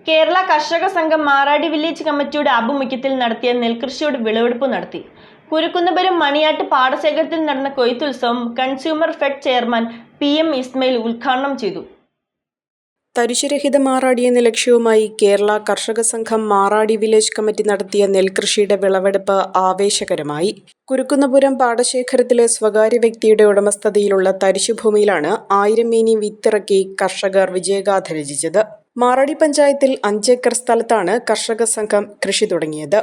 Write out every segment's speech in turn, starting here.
കേരള കർഷക സംഘം മാറാടി വില്ലേജ് കമ്മിറ്റിയുടെ ആഭിമുഖ്യത്തിൽ നടത്തിയ നെൽകൃഷിയുടെ വിളവെടുപ്പ് നടത്തി. കുരുക്കുന്നപുരം മണിയാട്ട് പാടശേഖരത്തിൽ നടന്ന കൊയ്ത്തുത്സവം consumer fed chairman PM Ismail ഉദ്ഘാടനം ചെയ്തു. തരിശുരഹിത മാറാടി എന്ന ലക്ഷ്യവുമായി കേരള കർഷക സംഘം മാറാടി വില്ലേജ് കമ്മിറ്റി നടത്തിയ നെൽകൃഷിയുടെ വിളവെടുപ്പ് ആവേശകരമായി. കുരുക്കുന്നപുരം പാടശേഖരത്തിലെ സ്വകാര്യ വ്യക്തിയുടെ ഉടമസ്ഥതയിലുള്ള തരിശുഭൂമിയിലാണ് 1000 മേനി വിത്തിറക്കി കർഷകർ വിജയഗാഥ രചിച്ചത്. മാറാടി പഞ്ചായത്തിൽ 5 ഏക്കർ സ്ഥലത്താണ് കർഷക സംഘം കൃഷി തുടങ്ങിയത്.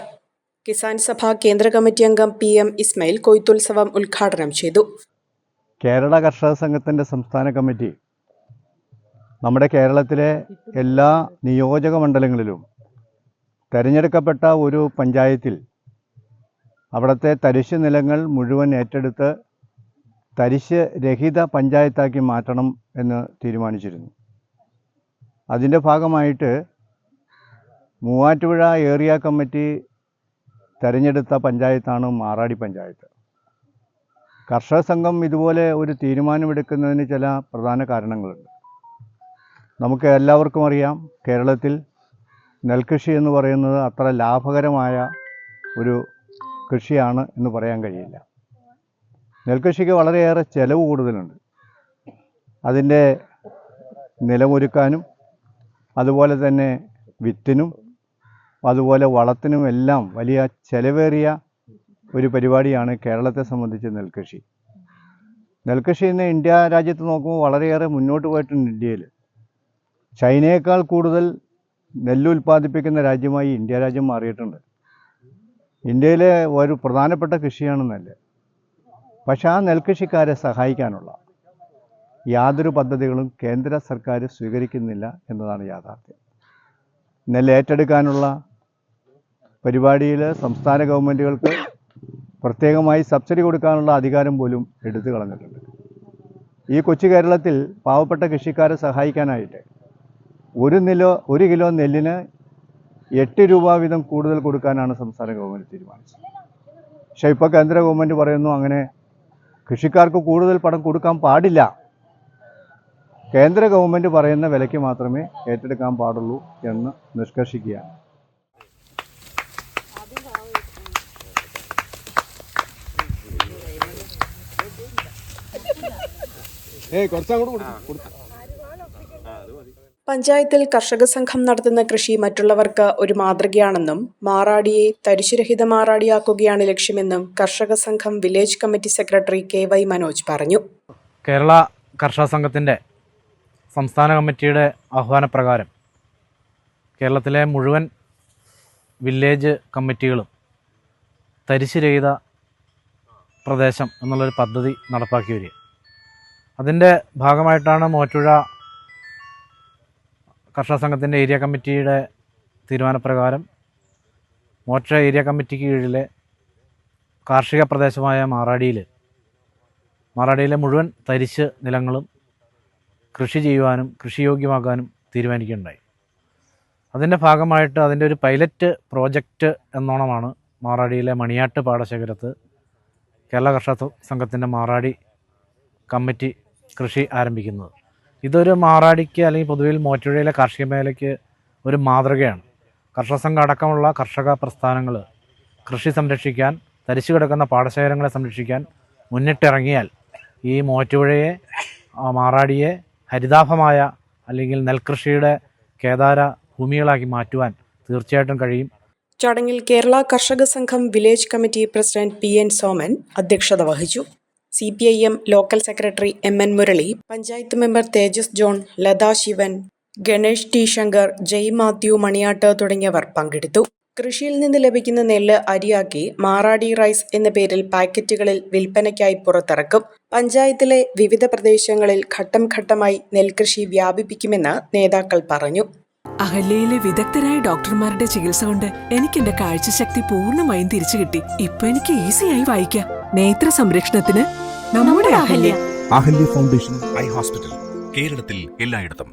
കിസാൻ സഭ കേന്ദ്ര കമ്മിറ്റി അംഗം PM ഇസ്മയിൽ കൊയ്ത്തുത്സവം ഉദ്ഘാടനം ചെയ്തു. കേരള കർഷക സംഘത്തിൻ്റെ സംസ്ഥാന കമ്മിറ്റി നമ്മുടെ കേരളത്തിലെ എല്ലാ നിയോജക മണ്ഡലങ്ങളിലും തിരഞ്ഞെടുക്കപ്പെട്ട ഒരു പഞ്ചായത്തിൽ അവിടുത്തെ തരിശ് നിലങ്ങൾ മുഴുവൻ ഏറ്റെടുത്ത് തരിശ് രഹിത പഞ്ചായത്താക്കി മാറ്റണം എന്ന് തീരുമാനിച്ചിരുന്നു. അതിൻ്റെ ഭാഗമായിട്ട് മൂവാറ്റുപുഴ ഏരിയ കമ്മിറ്റി തിരഞ്ഞെടുത്ത പഞ്ചായത്താണ് മാറാടി പഞ്ചായത്ത്. കർഷക സംഘം ഇതുപോലെ ഒരു തീരുമാനമെടുക്കുന്നതിന് ചില പ്രധാന കാരണങ്ങളുണ്ട്. നമുക്ക് എല്ലാവർക്കും അറിയാം, കേരളത്തിൽ നെൽകൃഷി എന്ന് പറയുന്നത് അത്ര ലാഭകരമായ ഒരു കൃഷിയാണ് എന്ന് പറയാൻ കഴിയില്ല. നെൽകൃഷിക്ക് വളരെയേറെ ചെലവ് കൂടുതലുണ്ട്. അതിൻ്റെ നിലമൊരുക്കാനും അതുപോലെ തന്നെ വിത്തിനും അതുപോലെ വളത്തിനും എല്ലാം വലിയ ചെലവേറിയ ഒരു പരിപാടിയാണ് കേരളത്തെ സംബന്ധിച്ച് നെൽകൃഷി. നെൽകൃഷി ഇന്ന് ഇന്ത്യ രാജ്യത്ത് നോക്കുമ്പോൾ വളരെയേറെ മുന്നോട്ട് പോയിട്ടുണ്ട്. ഇന്ത്യയിൽ ചൈനയേക്കാൾ കൂടുതൽ നെല്ല് ഉൽപ്പാദിപ്പിക്കുന്ന രാജ്യമായി ഇന്ത്യ രാജ്യം മാറിയിട്ടുണ്ട്. ഇന്ത്യയിലെ ഒരു പ്രധാനപ്പെട്ട കൃഷിയാണ് നെല്ല്. പക്ഷേ ആ നെൽകൃഷിക്കാരെ സഹായിക്കാനുള്ള യാതൊരു പദ്ധതികളും കേന്ദ്ര സർക്കാർ സ്വീകരിക്കുന്നില്ല എന്നതാണ് യാഥാർത്ഥ്യം. നെല്ല് ഏറ്റെടുക്കാനുള്ള പരിപാടിയിൽ സംസ്ഥാന ഗവൺമെൻറ്റുകൾക്ക് പ്രത്യേകമായി സബ്സിഡി കൊടുക്കാനുള്ള അധികാരം പോലും എടുത്തു കളഞ്ഞിട്ടുണ്ട്. ഈ കൊച്ചു കേരളത്തിൽ പാവപ്പെട്ട കൃഷിക്കാരെ സഹായിക്കാനായിട്ട് ഒരു കിലോ നെല്ലിന് 8 രൂപ വീതം കൂടുതൽ കൊടുക്കാനാണ് സംസ്ഥാന ഗവൺമെൻറ് തീരുമാനിച്ചത്. പക്ഷേ ഇപ്പോൾ കേന്ദ്ര ഗവൺമെൻറ് പറയുന്നു അങ്ങനെ കൃഷിക്കാർക്ക് കൂടുതൽ പണം കൊടുക്കാൻ പാടില്ല. കേന്ദ്ര ഗവൺമെൻറ് പറയുന്ന വിലയ്ക്ക് മാത്രമേ ഏറ്റെടുക്കാൻ പാടുള്ളൂ എന്ന് നിഷ്കർഷിക്കുകയാണ്. പഞ്ചായത്തിൽ കർഷക സംഘം നടത്തുന്ന കൃഷി മറ്റുള്ളവർക്ക് ഒരു മാതൃകയാണെന്നും മാറാടിയെ തരിശുരഹിത മാറാടിയാക്കുകയാണ് ലക്ഷ്യമെന്നും കർഷക Sangham village committee secretary KY Manoj പറഞ്ഞു. കേരള കർഷക സംഘത്തിൻ്റെ സംസ്ഥാന കമ്മിറ്റിയുടെ ആഹ്വാനപ്രകാരം കേരളത്തിലെ മുഴുവൻ വില്ലേജ് കമ്മിറ്റികളും തരിശുരഹിത പ്രദേശം എന്നുള്ളൊരു പദ്ധതി നടപ്പാക്കി വരിക. അതിൻ്റെ ഭാഗമായിട്ടാണ് മൂവാറ്റുപുഴ കർഷക സംഘത്തിൻ്റെ ഏരിയ കമ്മിറ്റിയുടെ തീരുമാനപ്രകാരം മൂവാറ്റുപുഴ ഏരിയ കമ്മിറ്റിക്ക് കീഴിലെ കാർഷിക പ്രദേശമായ മാറാടിയിലെ മുഴുവൻ തരിശ് നിലങ്ങളും കൃഷി ചെയ്യുവാനും കൃഷിയോഗ്യമാക്കാനും തീരുമാനിക്കുകയുണ്ടായി. അതിൻ്റെ ഭാഗമായിട്ട് അതിൻ്റെ ഒരു പൈലറ്റ് പ്രോജക്റ്റ് എന്നോണമാണ് മാറാടിയിലെ മണിയാട്ട് പാടശേഖരത്ത് കേരള കർഷക സംഘത്തിൻ്റെ മാറാടി കമ്മിറ്റി കൃഷി ആരംഭിക്കുന്നത്. ഇതൊരു മാറാടിക്ക് അല്ലെങ്കിൽ പൊതുവിൽ മൂവാറ്റുപുഴയിലെ കാർഷിക മേഖലയ്ക്ക് ഒരു മാതൃകയാണ്. കർഷക സംഘം അടക്കമുള്ള കർഷക പ്രസ്ഥാനങ്ങൾ കൃഷി സംരക്ഷിക്കാൻ, തരിച്ചു കിടക്കുന്ന പാടശേഖരങ്ങളെ സംരക്ഷിക്കാൻ മുന്നിട്ടിറങ്ങിയാൽ ഈ മൂവാറ്റുപുഴയെ മാറാടിയെ ഹരിതാഭമായ അല്ലെങ്കിൽ നെൽകൃഷിയുടെ കേദാര ഭൂമികളാക്കി മാറ്റുവാൻ തീർച്ചയായിട്ടും കഴിയും. ചടങ്ങിൽ Kerala Karshaka Sangham village committee president PN Soman അധ്യക്ഷത വഹിച്ചു. CPIM local secretary MN Murali, panchayat member Tejas John, Latha Shivan, Ganesh T Shankar, Jai Mathew Maniyatt തുടങ്ങിയവർ പങ്കെടുത്തു. കൃഷിയിൽ നിന്ന് ലഭിക്കുന്ന നെല്ല് അരിയാക്കി മാറാടി റൈസ് എന്ന പേരിൽ പാക്കറ്റുകളിൽ വിൽപ്പനയ്ക്കായി പുറത്തിറക്കും. പഞ്ചായത്തിലെ വിവിധ പ്രദേശങ്ങളിൽ ഘട്ടം ഘട്ടമായി നെൽകൃഷി വ്യാപിപ്പിക്കുമെന്ന് നേതാക്കൾ പറഞ്ഞു. അഹല്യയിലെ വിദഗ്ധരായ ഡോക്ടർമാരുടെ ചികിത്സ കൊണ്ട് എനിക്ക് എന്റെ കാഴ്ചശക്തി പൂർണ്ണമായും തിരിച്ചു കിട്ടി. ഇപ്പൊ എനിക്ക് ഈസിയായി വായിക്കാം. നേത്ര സംരക്ഷണത്തിന് നമ്മുടെ അഹല്യ ഫൗണ്ടേഷൻ ഐ ഹോസ്പിറ്റൽ, കേരളത്തിൽ എല്ലായിടത്തും.